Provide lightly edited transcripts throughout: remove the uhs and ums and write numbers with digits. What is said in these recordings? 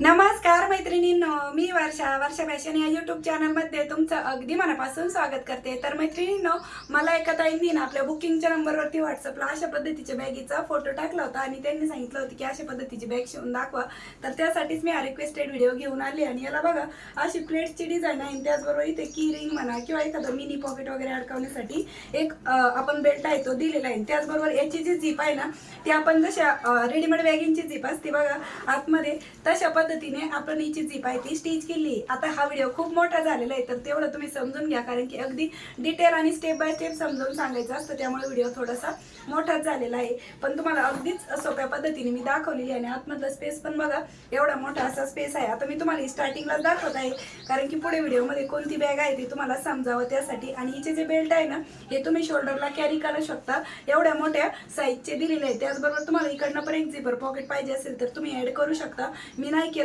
नमस्कार मैत्रिणींनो, मी वर्षा फॅशन या यूट्यूब चॅनलमध्ये तुमचं अगदी मनापासून स्वागत करते। तर मैत्रिणींनो, मला एका ताईंनी ना आपल्या बुकिंगच्या नंबरवरती व्हॉट्सअपला अशा पद्धतीच्या बॅगीचा फोटो टाकला होता आणि त्यांनी सांगितलं होतं की अशा पद्धतीची बॅग शिवून दाखवा। तर त्यासाठीच मी हा रिक्वेस्टेड व्हिडिओ घेऊन आली आणि याला बघा अशी प्लेट्सची डिझाईन आहे, त्याचबरोबर इथे की रिंग म्हणा किंवा एखादं मिनी पॉकेट वगैरे अडकवण्यासाठी एक आपण बेल्ट आहे तो दिलेला आहे। त्याचबरोबर याची जी झिप आहे ना ती आपण जशा रेडीमेड बॅगिंगची झिप असते बघा आतमध्ये, तशा पद्धतीने आपण हिची झिप आहे ती स्टिच केली। आता हा व्हिडिओ खूप मोठा झालेला आहे तर तेवढं तुम्ही समजून घ्या, कारण की अगदी डिटेल आणि स्टेप बाय स्टेप समजून सांगायचं असतं, त्यामुळे व्हिडिओ थोडासा मोठाच झालेला आहे। पण तुम्हाला अगदीच सोप्या पद्धतीने मी दाखवलेली आणि आतमधला स्पेस पण बघा एवढा मोठा असा स्पेस आहे। आता मी तुम्हाला स्टार्टिंगला दाखवत आहे कारण की पुढे व्हिडिओमध्ये कोणती बॅग आहे ते तुम्हाला समजावं त्यासाठी। आणि हिचे जे बेल्ट आहे ना हे तुम्ही शोल्डरला कॅरी करू शकता, एवढ्या मोठ्या साईजचे दिलेले आहे। त्याचबरोबर तुम्हाला इकडनं पण एक झिपर पॉकेट पाहिजे असेल तर तुम्ही ऍड करू शकता। मी नाही केलं,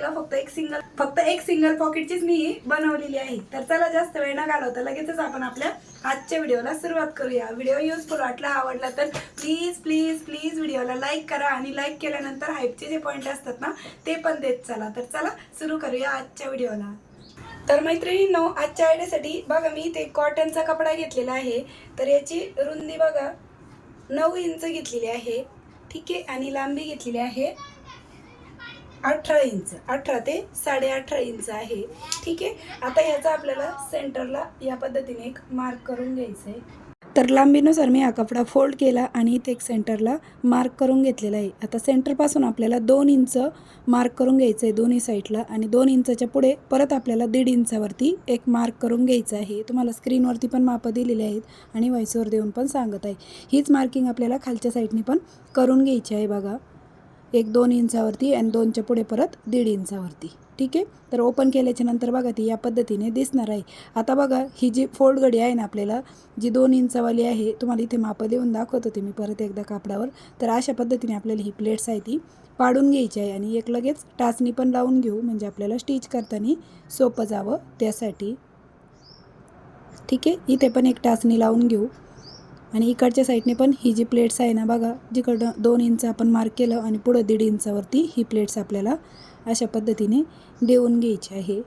फक्त एक सिंगल पॉकेटचीच मी बनवलेली आहे। तर चला जास्त वेळ न घालवता लगेचच आपण आपल्या आजच्या व्हिडिओला सुरुवात करूया। व्हिडिओ युजफुल वाटला, आवडला तर प्लीज प्लीज प्लीज व्हिडिओला लाईक करा आणि लाईक केल्यानंतर हाईपचे जे पॉइंट असतात ना ते पण देत चला। तर चला सुरू करूया आजच्या व्हिडिओला। तर मैत्रिणींनो, आजच्या आयडियासाठी बघा मी इथे कॉटनचा कपडा घेतलेला आहे। तर याची रुंदी बघा 9 इंच घेतलेली आहे, ठीक आहे, आणि लांबी घेतलेली आहे 18 इंच, 18 ते 18.5 इंच आहे, ठीक आहे। आता ह्याचा आपल्याला सेंटरला या पद्धतीने एक मार्क करून घ्यायचं आहे। तर लांबीनुसार मी हा कपडा फोल्ड केला आणि इथे एक सेंटरला मार्क करून घेतलेला आहे। आता सेंटरपासून आपल्याला 2 इंच मार्क करून घ्यायचं आहे दोन्ही साईडला, आणि 2 इंचाच्या पुढे परत आपल्याला 1.5 इंचावरती एक मार्क करून घ्यायचं आहे। तुम्हाला स्क्रीनवरती पण मापं दिलेली आहेत आणि व्हॉइसवर देऊन पण सांगत आहे। हीच मार्किंग आपल्याला खालच्या साईडनी पण करून घ्यायची आहे बघा, एक 2 इंचावरती आणि 2च्या पुढे परत 1.5 इंचावरती, ठीक आहे। तर ओपन केल्याच्या नंतर बघा ती या पद्धतीने दिसणार आहे। आता बघा ही जी फोल्ड घडी आहे ना आपल्याला जी 2 इंचावाली आहे, तुम्हाला इथे मापं देऊन दाखवत होते मी परत एकदा कापडावर। तर अशा पद्धतीने आपल्याला ही प्लेट्स आहे ती पाडून घ्यायची आहे आणि एक लगेच टाचणी पण लावून घेऊ, म्हणजे आपल्याला स्टिच करताना सोपं जावं त्यासाठी, ठीक आहे। इथे पण एक टाचणी लावून घेऊ आणि इकडच्या साईडने पण ही जी प्लेट्स आहे ना बघा, जिकडं 2 इंच आपण मार्क केलं आणि पुढं 1.5 इंचावरती ही प्लेट्स आपल्याला अशा पद्धतीने देऊन घ्यायची आहे।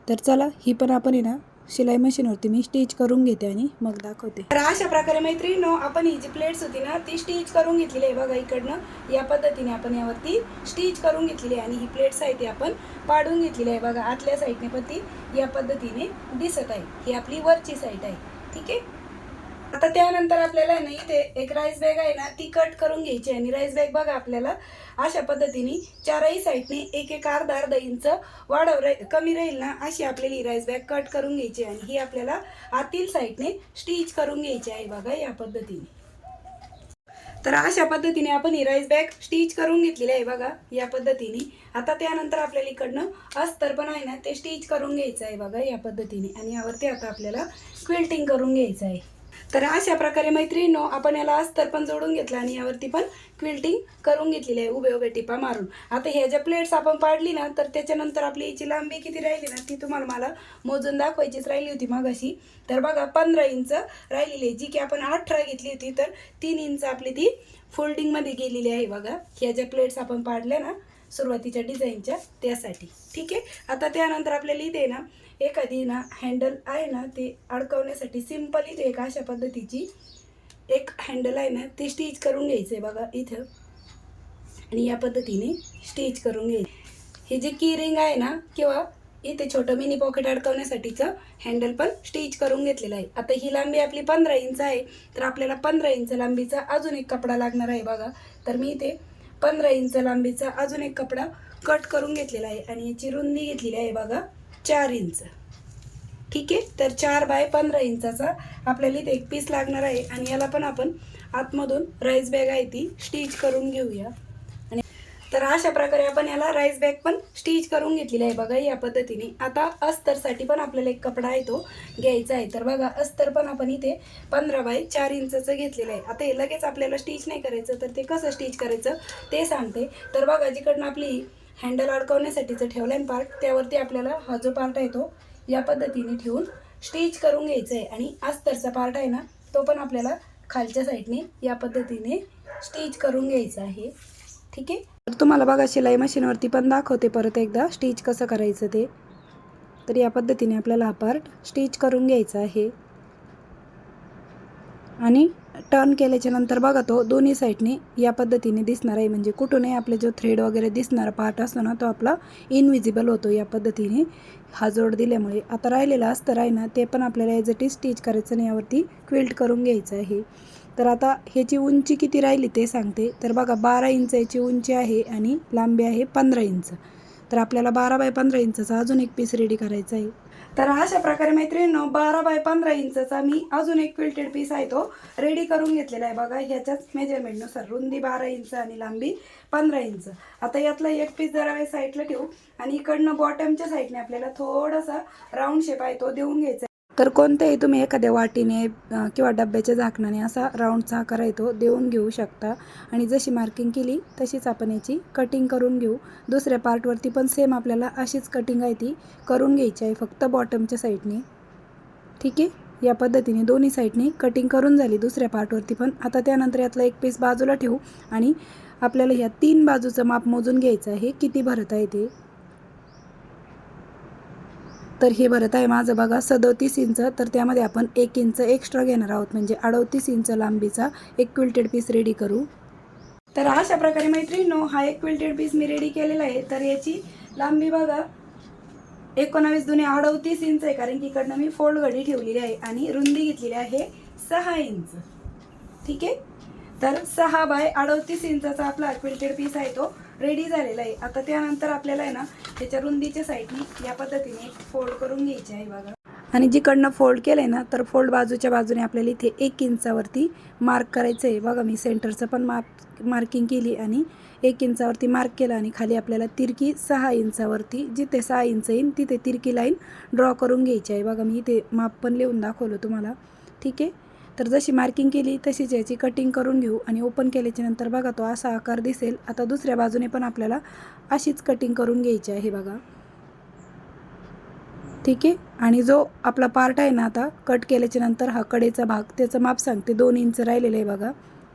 तर चला ही पण आपण आहे ना शिलाई मशीनवरती मी स्टिच करून घेते आणि मग दाखवते। तर अशा प्रकारे मैत्रिणींनो, आपण ही जी प्लेट्स होती ना ती स्टिच करून घेतलेली आहे बघा। इकडनं या पद्धतीने आपण यावरती स्टिच करून घेतलेली आहे आणि ही प्लेट्स आहे ती आपण पाडून घेतलेली आहे बघा। आतल्या साईडने पण ती या पद्धतीने दिसत आहे, ही आपली वरची साईड आहे, ठीक आहे। आता त्यानंतर आपल्याला ना इथे एक राईस बॅग आहे ना ती कट करून घ्यायची आहे आणि राईस बॅग बघा आपल्याला अशा पद्धतीने चारही साईडने एक एक अर्धा इंच कमी राहील ना अशी आपल्याला ही राईस बॅग कट करून घ्यायची आहे आणि ही आपल्याला आतील साईडने स्टिच करून घ्यायची आहे बघा या पद्धतीने। तर अशा पद्धतीने आपण ही राईस बॅग स्टिच करून घेतलेली आहे बघा या पद्धतीने। आता त्यानंतर आपल्याला इकडनं अस्तर पण आहे ना ते स्टिच करून घ्यायचं आहे बघा या पद्धतीने, आणि यावरती आता आपल्याला क्विल्टिंग करून घ्यायचं आहे। तर अशा प्रकारे मैत्रिणींनो, आपण याला अस्तर पण जोडून घेतलं आणि यावरती पण क्विल्टिंग करून घेतलेली आहे उभे उभे टिपा मारून। आता ह्या ज्या प्लेट्स आपण पाडली ना तर त्याच्यानंतर आपली याची लांबी किती राहिली ना ती तुम्हाला मला मोजून दाखवायचीच राहिली होती मगाशी। तर बघा 15 इंच राहिलेली आहे, जी की आपण 18 घेतली होती, तर 3 इंच आपली ती फोल्डिंगमध्ये गेलेली आहे बघा। ह्या ज्या प्लेट्स आपण पाडल्या ना सुरुवातीच्या डिझाईनच्या त्यासाठी, ठीक आहे। आता त्यानंतर आपल्याला इथे ना एखादी ना हँडल आहे ना ते अडकवण्यासाठी सिंपल इथे एक अशा पद्धतीची एक हँडल आहे ना ते स्टिच करून घ्यायचं आहे बघा इथं, आणि या पद्धतीने स्टिच करून घ्यायचं। हे जे की रिंग आहे ना किंवा इथे छोटं मिनी पॉकेट अडकवण्यासाठीचं हँडल पण स्टिच करून घेतलेलं आहे। आता ही लांबी आपली 15 इंच आहे, तर आपल्याला 15 इंच लांबीचा अजून एक कपडा लागणार आहे बघा। तर मी इथे 15 इंच लांबीचा अजून एक कपडा कट करून घेतलेला आहे आणि याची रुंदी घेतलेली आहे बघा 4 इंच, ठीक आहे। तर 4 बाय 15 इंचाचा आपल्याला इथे एक पीस लागणार आहे आणि याला पण आपण आतमधून राईस बॅग आहे ती स्टिच करून घेऊया। आणि तर अशा प्रकारे आपण याला राईस बॅग पण स्टिच करून घेतलेली आहे बघा या पद्धतीने। आता अस्तरसाठी पण आपल्याला एक कपडा आहे तो घ्यायचा आहे। तर बघा अस्तर पण आपण इथे 15 बाय 4 इंचाचं घेतलेलं आहे। आता हे लगेच आपल्याला स्टिच नाही करायचं, तर ते कसं स्टिच करायचं ते सांगते। तर बघा जिकडनं आपली हँडल अडकवण्यासाठीचं ठेवलं पार्ट त्यावरती आपल्याला हा जो पार्ट आहे तो या पद्धतीने ठेवून स्टिच करून घ्यायचं आहे, आणि अस्तरचा पार्ट आहे ना तो पण आपल्याला खालच्या साईडने या पद्धतीने स्टिच करून घ्यायचा आहे, ठीक आहे। तर तुम्हाला बघा शिलाई मशीनवरती पण दाखवते परत एकदा स्टिच कसं करायचं ते. तर या पद्धतीने आपल्याला हा पार्ट स्टिच करून घ्यायचा आहे आणि टर्न केल्याच्या नंतर बघा तो दोन्ही साईडने या पद्धतीने दिसणार आहे. म्हणजे कुठूनही आपले जो थ्रेड वगैरे दिसणारा पार्ट असतो ना तो आपला इनविजिबल होतो या पद्धतीने हा जोड दिल्यामुळे. आता राहिलेलं अस्तर आहे ना ते पण आपल्याला ॲज इट इज स्टिच करायचं नाही, यावरती क्विल्ट करून घ्यायचं आहे. तर आता ह्याची उंची किती राहिली ते सांगते. तर बघा 12 इंच याची उंची आहे आणि लांबी आहे 15 इंच. तर आपल्याला 12 बाय 15 इंचचा अजून एक पीस रेडी करायचा आहे. तर अशा प्रकारे मैत्रिणींनो 12 बाय 15 इंचचा मी अजून एक क्विल्टेड पीस आहे तो रेडी करून घेतलेला आहे. बघा ह्याच्याच मेजरमेंटनुसार रुंदी 12 इंच आणि लांबी 15 इंच. आता यातला एक पीस जरा वेळ साईडला ठेवू आणि इकडनं बॉटमच्या साईडने आपल्याला थोडासा राऊंड शेप आहे तो देऊन घ्यायचा. तर कोणत्याही तुम्ही एखाद्या वाटीने किंवा डब्याच्या झाकणाने असा राऊंडचा आकार आहे तो देऊन घेऊ शकता. आणि जशी मार्किंग केली तशीच आपण याची कटिंग करून घेऊ. दुसऱ्या पार्टवरती पण सेम आपल्याला अशीच कटिंग आहे ती करून घ्यायची आहे, फक्त बॉटमच्या साईडने. ठीक आहे, या पद्धतीने दोन्ही साईडने कटिंग करून झाली दुसऱ्या पार्टवरती पण. आता त्यानंतर यातला एक पीस बाजूला ठेवू आणि आपल्याला ह्या 3 बाजूचं माप मोजून घ्यायचं आहे किती भरत आहे ते. तर हे भरत आहे माझं बघा 37 इंच. तर त्यामध्ये आपण 1 इंच एक्स्ट्रा घेणार आहोत, म्हणजे 38 इंच लांबीचा एक क्विल्टेड पीस रेडी करू. तर अशा प्रकारे मैत्रिणींनो हा एक क्विल्टेड पीस मी रेडी केलेला आहे. तर याची लांबी बघा 19 दुने 38 इंच आहे, कारण की इकडनं मी फोल्ड घडी ठेवलेली आहे. आणि रुंदी घेतलेली आहे 6 इंच. ठीक आहे, तर 6 बाय 38 इंचाचा आपला क्विल्टेड पीस आहे तो रेडी झालेला आहे. आता त्यानंतर आपल्याला आहे ना त्याच्या रुंदीच्या साईडने या पद्धतीने फोल्ड करून घ्यायची आहे बघा. आणि जिकडनं फोल्ड केलं आहे ना तर फोल्ड बाजूच्या बाजूने आपल्याला इथे 1 इंचावरती मार्क करायचं आहे. बघा मी सेंटरचं पण मार्किंग केली आणि 1 इंचावरती मार्क केलं आणि खाली आपल्याला तिरकी 6 इंचावरती जिथे 6 इंच येईल तिथे तिरकी लाईन ड्रॉ करून घ्यायची आहे. बघा मी इथे माप पण लिहून दाखवलं तुम्हाला. ठीक आहे, तर जशी मार्किंग केली तशीच याची कटिंग करून घेऊ आणि ओपन केल्याच्या नंतर बघा तो असा आकार दिसेल. आता दुसऱ्या बाजूने पण आपल्याला अशीच कटिंग करून घ्यायची आहे बघा. ठीक आहे, आणि जो आपला पार्ट आहे ना आता कट केल्याच्या नंतर हा कडेचा भाग त्याचं माप सांगते 2 इंच राहिलेलं आहे बघा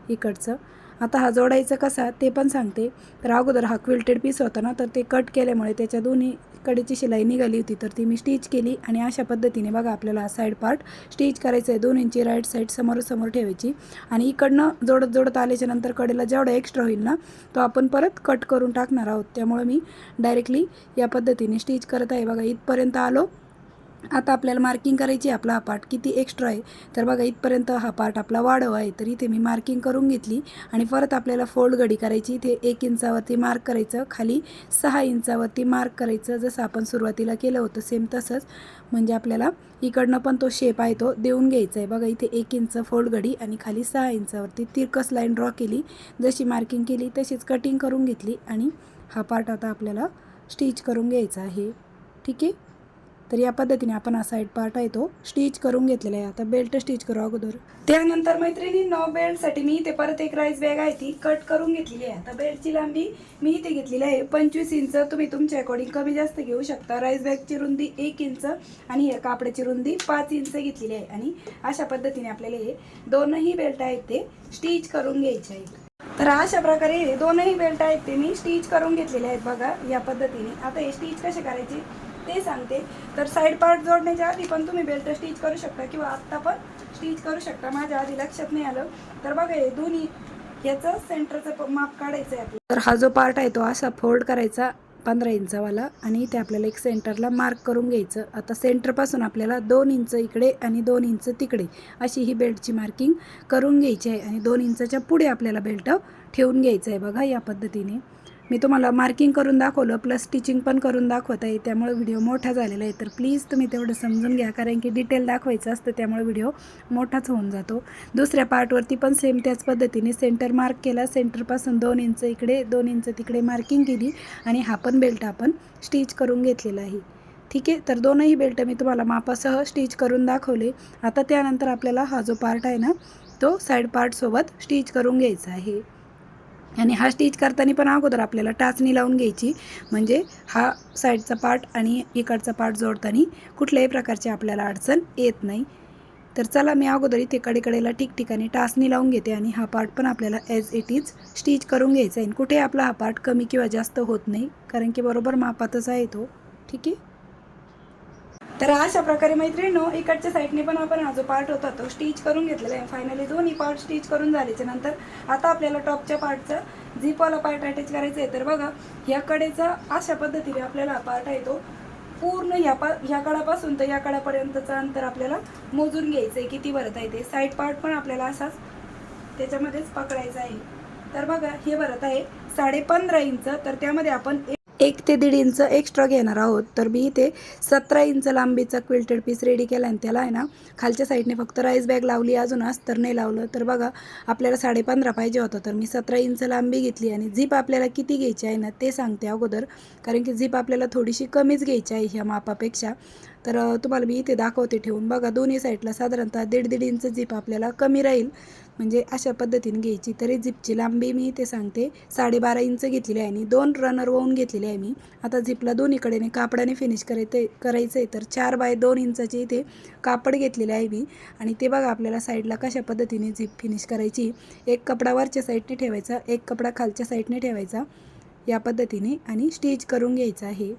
इकडचं. आता हा जोडायचा कसा ते पण सांगते. तर अगोदर हा क्विल्टेड पीस होता ना तर ते कट केल्यामुळे त्याच्या दोन्ही कडेची शिलाई निघाली होती, तर ती मी स्टिच केली. आणि अशा पद्धतीने बघा आपल्याला हा साईड पार्ट स्टिच करायचा आहे. 2 इंची राईट साईड समोर ठेवायची आणि इकडनं जोडत आल्याच्या नंतर कडेला जेवढा एक्स्ट्रा होईल ना तो आपण परत कट करून टाकणार आहोत. त्यामुळे मी डायरेक्टली या पद्धतीने स्टिच करत आहे. बघा इथपर्यंत आलो. आता आपल्याला मार्किंग करायची आपला हा पार्ट किती एक्स्ट्रा आहे. तर बघा इथपर्यंत हा पार्ट आपला वाढव आहे, तर इथे मी मार्किंग करून घेतली. आणि परत आपल्याला फोल्ड घडी करायची. इथे 1 इंचावरती मार्क करायचं, खाली 6 इंचावरती मार्क करायचं, जसं आपण सुरुवातीला केलं होतं सेम तसंच. म्हणजे आपल्याला इकडनं पण तो शेप आहे तो देऊन घ्यायचा आहे. बघा इथे 1 इंच फोल्ड घडी आणि खाली 6 इंचावरती तिरकस लाईन ड्रॉ केली. जशी मार्किंग केली तशीच कटिंग करून घेतली आणि हा पार्ट आता आपल्याला स्टिच करून घ्यायचा आहे. ठीक आहे, तर या पद्धतीने आपण हा साईड पार्ट आहे तो स्टिच करून घेतलेला आहे. आता बेल्ट स्टिच करू अगोदर. त्यानंतर मैत्रिणींनो बेल्टसाठी मी इथे परत एक राईस बॅग आहे ती कट करून घेतलेली आहे. आता बेल्टची लांबी मी इथे घेतलेली आहे 25 इंच. तुम्ही तुमच्या अकॉर्डिंग कमी जास्त घेऊ शकता. राईस बॅगची रुंदी 1 इंच आणि हे कापडाची रुंदी 5 इंच घेतलेली आहे. आणि अशा पद्धतीने आपल्याला हे दोनही बेल्ट आहेत ते स्टिच करून घ्यायचे आहेत. तर अशा प्रकारे हे दोनही बेल्ट आहेत ते मी स्टिच करून घेतलेले आहेत बघा या पद्धतीने. आता हे स्टिच कसे करायचे ते सांगते. तर साईड पार्ट जोडण्याच्या आधी पण तुम्ही बेल्ट स्टिच करू शकता किंवा आत्ता पण स्टिच करू शकता. माझ्या आधी लक्षात नाही आलं. तर बघा हे दोन्ही याचं सेंटरचं माप काढायचं आहे आपल्याला. तर हा जो पार्ट आहे तो असा फोल्ड करायचा 15 इंचावाला आणि इथे आपल्याला एक सेंटरला मार्क करून घ्यायचं. आता सेंटरपासून आपल्याला 2 इंच इकडे आणि 2 इंच तिकडे अशी ही बेल्टची मार्किंग करून घ्यायची आहे. आणि 2 इंचाच्या पुढे आपल्याला बेल्ट ठेवून घ्यायचं आहे बघा या पद्धतीने. मी तुम्हाला मार्किंग करून दाखवलं प्लस स्टिचिंग पण करून दाखवत आहे, त्यामुळे व्हिडिओ मोठा झालेला आहे. तर प्लीज तुम्ही तेवढं समजून घ्या, कारण की डिटेल दाखवायचं असतं त्यामुळे व्हिडिओ मोठाच होऊन जातो. दुसऱ्या पार्टवरती पण सेम त्याच पद्धतीने सेंटर मार्क केला. सेंटरपासून 2 इंच इकडे 2 इंच तिकडे मार्किंग केली आणि हा पण बेल्ट आपण स्टिच करून घेतलेला आहे. ठीक आहे, तर दोनही बेल्ट मी तुम्हाला मापासह स्टिच करून दाखवले. आता त्यानंतर आपल्याला हा जो पार्ट आहे ना तो साईड पार्टसोबत स्टिच करून घ्यायचा आहे. आणि हा स्टिच करताना पण अगोदर आपल्याला टाचणी लावून घ्यायची, म्हणजे हा साईडचा पार्ट आणि इकडचा पार्ट जोडताना कुठल्याही प्रकारची आपल्याला अडचण येत नाही. तर चला मी अगोदर इथे कडेकडेला ठिकठिकाणी टाचणी लावून घेते आणि हा पार्ट पण आपल्याला ॲज इट इज स्टिच करून घ्यायचा आहे. कुठे आपला हा पार्ट कमी किंवा जास्त होत नाही, कारण की बरोबर मापातच आहे तो. ठीक आहे. तर अशा प्रकारे मैत्रिणींनो इकडच्या साईडने पण आपण हा जो पार्ट होता तो स्टिच करून घेतलेला आहे. फायनली दोन्ही पार्ट स्टिच करून झाल्याच्या नंतर आता आपल्याला टॉपच्या पार्टचा झिपवाला पार्ट अटॅच करायचा आहे. तर बघा ह्या कडेचा अशा पद्धतीने आपल्याला हा पार्ट आहे तो पूर्ण ह्या कडापासून तर या कडापर्यंतचं अंतर आपल्याला मोजून घ्यायचं आहे, किती भरत आहे ते. साईड पार्ट पण आपल्याला असाच त्याच्यामध्येच पकडायचा आहे. तर बघा हे भरत आहे 15.5 इंच, तर त्यामध्ये आपण 1 ते 1.5 इंच एक्स्ट्रा घेणार आहोत. तर मी इथे 17 इंच लांबीचा क्विल्टेड पीस रेडी केला आणि त्याला आहे ना खालच्या साईडने फक्त राईस बॅग लावली, अजून अस्तर नाही लावलं. तर बघा आपल्याला 15.5 पाहिजे होतं, तर मी 17 इंच लांबी घेतली. आणि झीप आपल्याला किती घ्यायची आहे ना ते सांगते अगोदर, कारण की झीप आपल्याला थोडीशी कमीच घ्यायची आहे ह्या मापापेक्षा. तर तुम्हाला मी इथे दाखवते ठेवून. बघा दोन्ही साईडला साधारणतः 1.5 इंच झीप आपल्याला कमी राहील, म्हणजे अशा पद्धतीने घ्यायची. तरी झिपची लांबी मी ते सांगते 12.5 इंच घेतलेली आहे आणि 2 रनर वाहून घेतलेले आहे मी. आता झिपला दोन्हीकडेने कापडाने फिनिश करायचं आहे. तर 4x2 इंचाची इथे कापड घेतलेले आहे मी. आणि ते बघा आपल्याला साईडला कशा पद्धतीने झिप फिनिश करायची. एक कपडा वरच्या साईडने ठेवायचा, एक कपडा खालच्या साईडने ठेवायचा या पद्धतीने आणि स्टिच करून घ्यायचं आहे.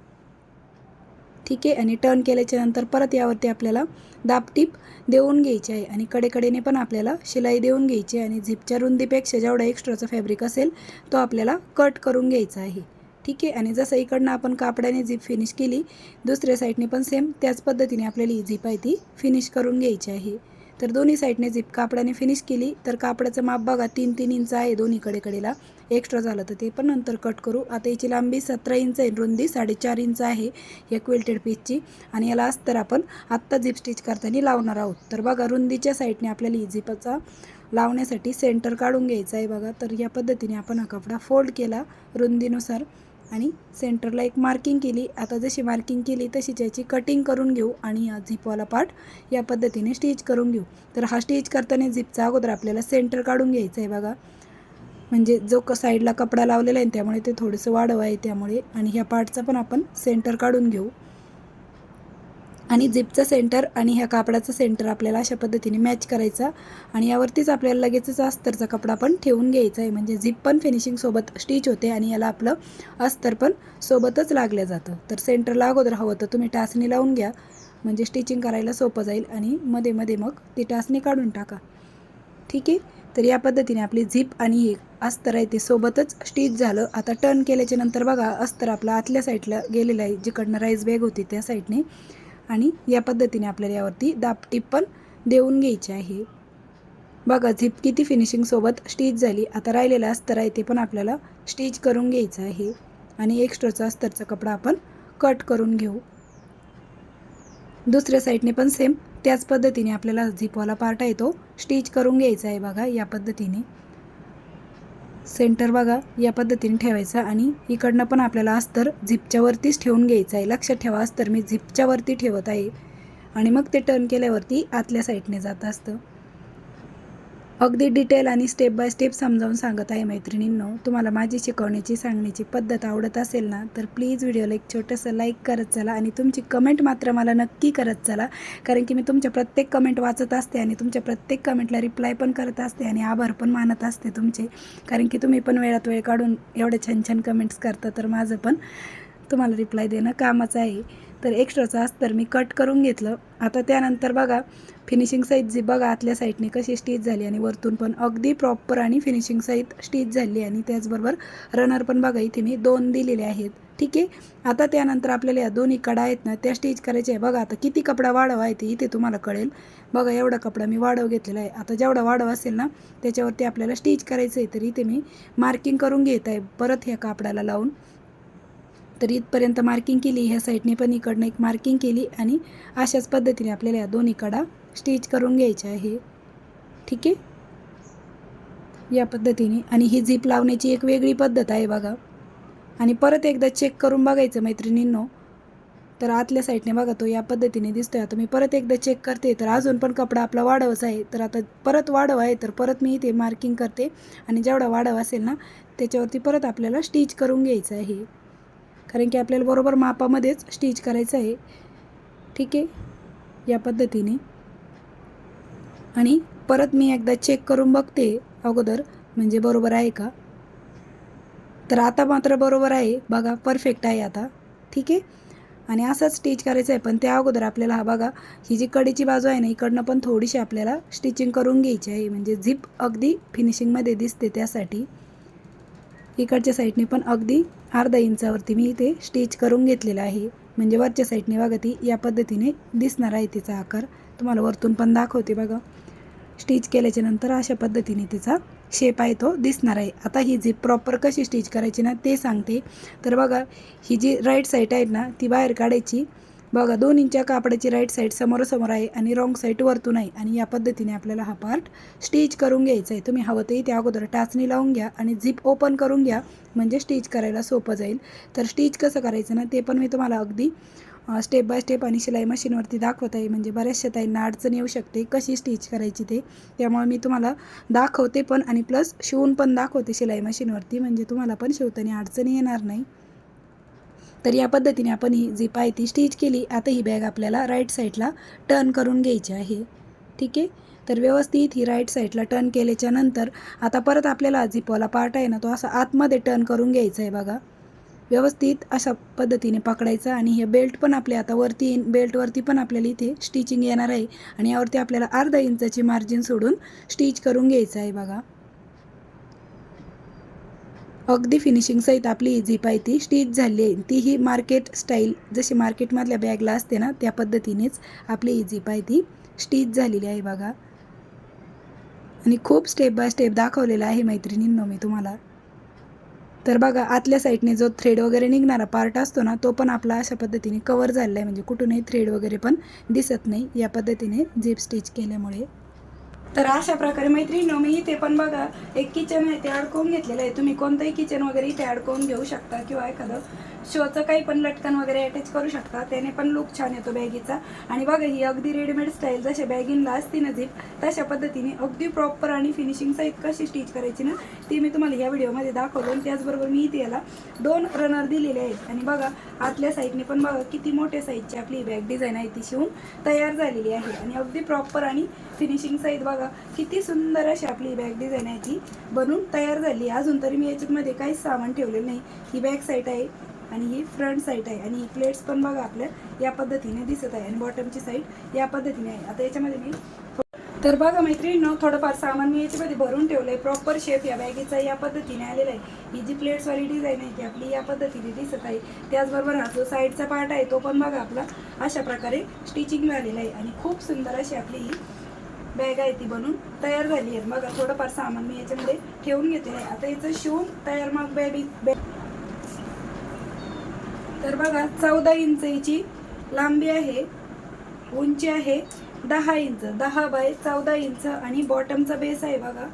ठीक आहे. आणि टर्न केल्याच्या नंतर परत यावरती आपल्याला दाबटीप देऊन घ्यायची आहे आणि कडेकडेने पण आपल्याला शिलाई देऊन घ्यायची आहे. आणि झिपच्या रुंदीपेक्षा जेवढा एक्स्ट्राचा फॅब्रिक असेल तो आपल्याला कट करून घ्यायचा आहे. ठीक आहे. आणि जसं इकडनं आपण कापडाने झिप फिनिश केली, दुसऱ्या साईडने पण सेम त्याच पद्धतीने आपल्याला ही झिप आहे ती फिनिश करून घ्यायची आहे. तर दोन्ही साईडने झिप कापडाने फिनिश केली. तर कापडाचं माप बघा 3-3 इंच आहे दोन्ही कडेला. एक्स्ट्रा झालं तर ते पण नंतर कट करू. आता याची लांबी 17 इंच आहे, रुंदी 4.5 इंच आहे या क्विल्टेड पीसची. आणि याला अस्तर आपण आत्ता झिप स्टिच करताना लावणार आहोत. तर बघा रुंदीच्या साईडने आपल्याला ही झिपचा लावण्यासाठी सेंटर काढून घ्यायचं आहे. बघा तर या पद्धतीने आपण हा कपडा फोल्ड केला रुंदीनुसार आणि सेंटरला एक मार्किंग केली. आता जशी मार्किंग केली तशी त्याची कटिंग करून घेऊ आणि हा झिपवाला पार्ट या पद्धतीने स्टिच करून घेऊ. तर हा स्टिच करताना झिपचा अगोदर आपल्याला सेंटर काढून घ्यायचं आहे. बघा म्हणजे जो साईडला कपडा लावलेला आहे त्यामुळे ते थोडंसं वाढव आहे त्यामुळे. आणि ह्या पार्टचा पण आपण सेंटर काढून घेऊ. आणि झिपचं सेंटर आणि ह्या कापडाचं सेंटर आपल्याला अशा पद्धतीने मॅच करायचा. आणि यावरतीच आपल्याला लगेचच अस्तरचा कपडा पण ठेवून घ्यायचा आहे, म्हणजे झिप पण फिनिशिंगसोबत स्टिच होते आणि याला आपलं अस्तर पण सोबतच लागलं जातं. तर सेंटरला अगोदर हवं तर तुम्ही टाचणी लावून घ्या, म्हणजे स्टिचिंग करायला सोपं जाईल. आणि मध्ये मध्ये मग ती टाचणी काढून टाका. ठीक आहे. तर या पद्धतीने आपली झिप आणि हे अस्तर आहे ते सोबतच स्टिच झालं. आता टर्न केल्याच्या नंतर बघा अस्तर आपला आतल्या साईडला गेलेलं आहे, जिकडनं राईस बॅग होती त्या साईडने. आणि या पद्धतीने आपल्याला यावरती दाबटीप पण देऊन घ्यायची आहे. बघा झिप किती फिनिशिंगसोबत स्टिच झाली. आता राहिलेलं अस्तर आहे ते पण आपल्याला स्टिच करून घ्यायचं आहे. आणि एक्स्ट्राचा अस्तरचा कपडा आपण कट करून घेऊ. दुसऱ्या साईडने पण सेम त्याच पद्धतीने आपल्याला झिपवाला पार्ट आहे तो स्टिच करून घ्यायचा आहे. बघा या पद्धतीने सेंटर बघा या पद्धतीने ठेवायचा आणि इकडनं पण आपल्याला अस्तर झिपच्या वरतीच ठेवून घ्यायचं आहे. लक्षात ठेवा अस्तर मी झिपच्या वरती ठेवत आहे आणि मग ते टर्न केल्यावरती आतल्या साईडने जात असतं. अगदी डिटेल आणि स्टेप बाय स्टेप समजावून सांगत आहे मैत्रिणींनो. तुम्हाला माझी शिकवण्याची सांगण्याची पद्धत आवडत असेल ना तर प्लीज व्हिडिओला एक छोटंसं लाईक करत चला आणि तुमची कमेंट मात्र मला नक्की करत चला, कारण की मी तुमच्या प्रत्येक कमेंट वाचत असते आणि तुमच्या प्रत्येक कमेंटला रिप्लाय पण करत असते आणि आभार पण मानत असते तुमचे, कारण की तुम्ही पण वेळात वेळ काढून एवढे छान छान कमेंट्स करता. तर माझं पण तुम्हाला रिप्लाय देणं कामाचं आहे. तर एक्स्ट्राचं अस्तर मी कट करून घेतलं. आता त्यानंतर बघा फिनिशिंग सहित जी बघा आतल्या साईडने कशी स्टिच झाली आणि वरतून पण अगदी प्रॉपर आणि फिनिशिंग सहित स्टिच झाली. आणि त्याचबरोबर रनर पण बघा इथे मी 2 दिलेले आहेत. ठीक आहे. आता त्यानंतर आपल्याला या दोन्ही कडा आहेत ना त्या स्टिच करायच्या आहे. बघा आता किती कपडा वाढव आहे ते इथे तुम्हाला कळेल. बघा एवढा कपडा मी वाढव घेतलेला आहे. आता जेवढा वाढव असेल ना त्याच्यावरती आपल्याला स्टिच करायचं आहे. तर इथे मी मार्किंग करून घेत आहे परत ह्या कापडाला लावून. तर इथपर्यंत मार्किंग केली, ह्या साईडने पण इकडनं एक मार्किंग केली आणि अशाच पद्धतीने आपल्याला या दोन्ही कडा स्टिच करून घ्यायचे आहे. ठीक आहे. या पद्धतीने. आणि ही झिप लावण्याची एक वेगळी पद्धत आहे बघा. आणि परत एकदा चेक करून बघायचं मैत्रिणींनो. तर आतल्या साईडने बघा तो या पद्धतीने दिसतोय. आता मी परत एकदा चेक करते तर अजून पण कपडा आपला वाढवच आहे. तर आता परत वाढव आहे तर परत मी इथे मार्किंग करते आणि जेवढा वाढव असेल ना त्याच्यावरती परत आपल्याला स्टिच करून घ्यायचं आहे, कारण की आपल्याला बरोबर मापामध्येच स्टिच करायचं आहे. ठीक आहे. या पद्धतीने आणि परत मी एकदा चेक करून बघते अगोदर, म्हणजे बरोबर आहे का. तर आता मात्र बरोबर आहे बघा, परफेक्ट आहे आता. ठीक आहे. आणि असंच स्टिच करायचं आहे, पण त्या अगोदर आपल्याला हा बघा, ही जी कडेची बाजू आहे ना, इकडनं पण थोडीशी आपल्याला स्टिचिंग करून घ्यायची आहे, म्हणजे झिप अगदी फिनिशिंगमध्ये दिसते त्यासाठी. इकडच्या साईडने पण अगदी अर्धा इंचावरती मी इथे स्टिच करून घेतलेलं आहे, म्हणजे वरच्या साईडने बघा ती या पद्धतीने दिसणार आहे तिचा आकार. तुम्हाला वरतून पण दाखवते बघा. स्टिच केल्याच्या नंतर अशा पद्धतीने तिचा शेप आहे तो दिसणार आहे. आता ही झिप प्रॉपर कशी स्टिच करायची ना ते सांगते. तर बघा, ही जी राईट साईड आहे ना ती बाहेर काढायची. बघा 2 इंच्या कापडाची राईट साईड समोरासमोर आहे आणि रॉंग साईड वरतून आहे, आणि या पद्धतीने आपल्याला हा पार्ट स्टिच करून घ्यायचा आहे. तुम्ही हवं तर इथे अगोदर टाचणी लावून घ्या आणि झिप ओपन करून घ्या, म्हणजे स्टिच करायला सोपं जाईल. तर स्टिच कसं करायचं ना ते पण मी तुम्हाला अगदी स्टेप बाय स्टेप आणि शिलाई मशीनवरती दाखवत आहे, म्हणजे बऱ्याचशा ताईंना अडचण येऊ शकते कशी स्टिच करायची ते. त्यामुळे मी तुम्हाला दाखवते पण, आणि प्लस शिवून पण दाखवते शिलाई मशीनवरती, म्हणजे तुम्हाला पण शिवताना अडचणी येणार नाही. तर या पद्धतीने आपण ही झिप आहे ती स्टिच केली. आता ही बॅग आपल्याला राईट साईडला टर्न करून घ्यायची आहे. ठीक आहे. तर व्यवस्थित ही राईट साईडला टर्न केल्याच्या नंतर आता परत आपल्याला झिपवाला पार्ट आहे ना तो असा आतमध्ये टर्न करून घ्यायचा आहे बघा. व्यवस्थित अशा पद्धतीने पकडायचा, आणि हे बेल्ट पण आपले आता वरती येईन, बेल्टवरती पण आपल्याला इथे स्टिचिंग येणार आहे, आणि यावरती आपल्याला अर्धा इंचाची मार्जिन सोडून स्टिच करून घ्यायचं आहे बघा. अगदी फिनिशिंग सहित आपली ही झिप आहे ती स्टिच झाली आहे. ती ही मार्केट स्टाईल, जशी मार्केटमधल्या बॅगला असते ना त्या पद्धतीनेच आपली ही झिप आहे ती स्टिच झालेली आहे बघा. आणि खूप स्टेप बाय स्टेप दाखवलेला आहे मैत्रिणींनो मी तुम्हाला. तर बघा, आतल्या साईडने जो थ्रेड वगैरे निघणारा पार्ट असतो ना तो पण आपला अशा पद्धतीने कवर झालेला आहे, म्हणजे कुठूनही थ्रेड वगैरे पण दिसत नाही या पद्धतीने झिप स्टिच केल्यामुळे. तर अशा प्रकारे मैत्रिणींनो मी इथे पण बघा एक किचन आहे ते अडकवून घेतलेलं आहे. तुम्ही कोणतंही किचन वगैरे इथे अडकवून घेऊ शकता, किंवा एखादं शोचं काही पण लटकन वगैरे अटॅच करू शकता, त्याने पण लुक छान येतो बॅगीचा. आणि बघा, ही अगदी रेडीमेड स्टाईल जशा बॅगिंगला असते ना झिप, तशा पद्धतीने अगदी प्रॉपर आणि फिनिशिंग सहित कशी स्टिच करायची ना ती मी तुम्हाला या व्हिडिओमध्ये दाखवतो. आणि त्याचबरोबर मी इथे याला 2 रनर दिलेले आहेत. आणि बघा, आतल्या साईडने पण बघा किती मोठ्या साईजची आपली बॅग डिझाईन आहे ती शिवून तयार झालेली आहे, आणि अगदी प्रॉपर आणि फिनिशिंग सहित बघा किती सुंदर अशी आपली बॅग डिझाईन आहे ती बनून तयार झाली. अजून तरी मी याच्यामध्ये काहीच सामान ठेवलेलं नाही. ही बॅक साईड आहे आणि ही फ्रंट साईड आहे, आणि ही प्लेट्स पण बघा आपल्या या पद्धतीने दिसत आहे, आणि बॉटमची साईड या पद्धतीने आहे. आता याच्यामध्ये मी तर बघा मैत्रिणींनो, थोडंफार सामान मी याच्यामध्ये भरून ठेवलं आहे. प्रॉपर शेप या बॅगेचा या पद्धतीने आलेला आहे. ही जी प्लेट्सवाली डिझाईन आहे ती आपली या पद्धतीने दिसत आहे. त्याचबरोबर हा जो साईडचा पार्ट आहे तो पण बघा आपला अशा प्रकारे स्टिचिंग झालेला आहे, आणि खूप सुंदर अशी आपली ही बॅग आहे ती बनून तयार झाली आहे. बघा, थोडंफार सामान मी याच्यामध्ये ठेवून घेते आहे. आता याचं शिवून तयार मग बॅग. तर बघा, 14 इंच याची लांबी आहे, उंची आहे 10 इंच, 10 बाय 14 इंच, आणि बॉटमचा बेस आहे बघा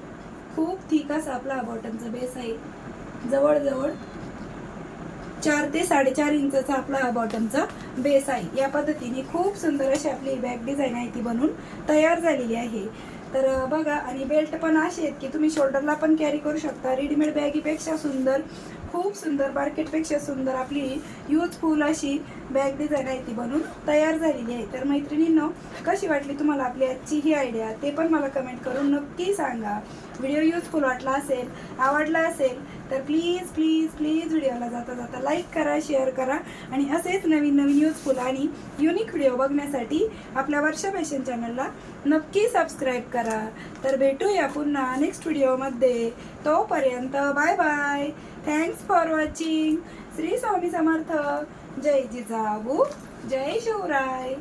खूप थिक असा आपला बॉटमचा बेस आहे. जवळजवळ 4 ते 4.5 इंचचा आपला हा बॉटमचा बेस आहे. या पद्धतीने खूप सुंदर अशी आपली बॅग डिझाईन आहे ती बनून तयार झालेली आहे. तर बघा, आणि बेल्ट पण असे आहेत की तुम्ही शोल्डरला पण कॅरी करू शकता. रेडीमेड बॅगीपेक्षा सुंदर, खूप सुंदर, मार्केटपेक्षा सुंदर आपली यूजफुल अशी बॅग डिझाईन आहे ती बनून तयार झालेली आहे. तर मैत्रिणींनो, कशी वाटली तुम्हाला आपली आजची ही आयडिया ते पण मला कमेंट करून नक्की सांगा. व्हिडिओ यूजफुल वाटला असेल, आवडला असेल तर प्लीज प्लीज प्लीज व्हिडिओला जाता जाता लाईक करा, शेअर करा, आणि असेच नवीन नवीन यूजफुल आणि युनिक व्हिडिओ बघण्यासाठी आपल्या वर्षा फॅशन चॅनलला नक्की सबस्क्राईब करा. तर भेटूया पुन्हा नेक्स्ट व्हिडिओमध्ये. तोपर्यंत bye bye. Thanks for watching. Shri Swami Samarth. जय जिजाऊ, जय शिवराय.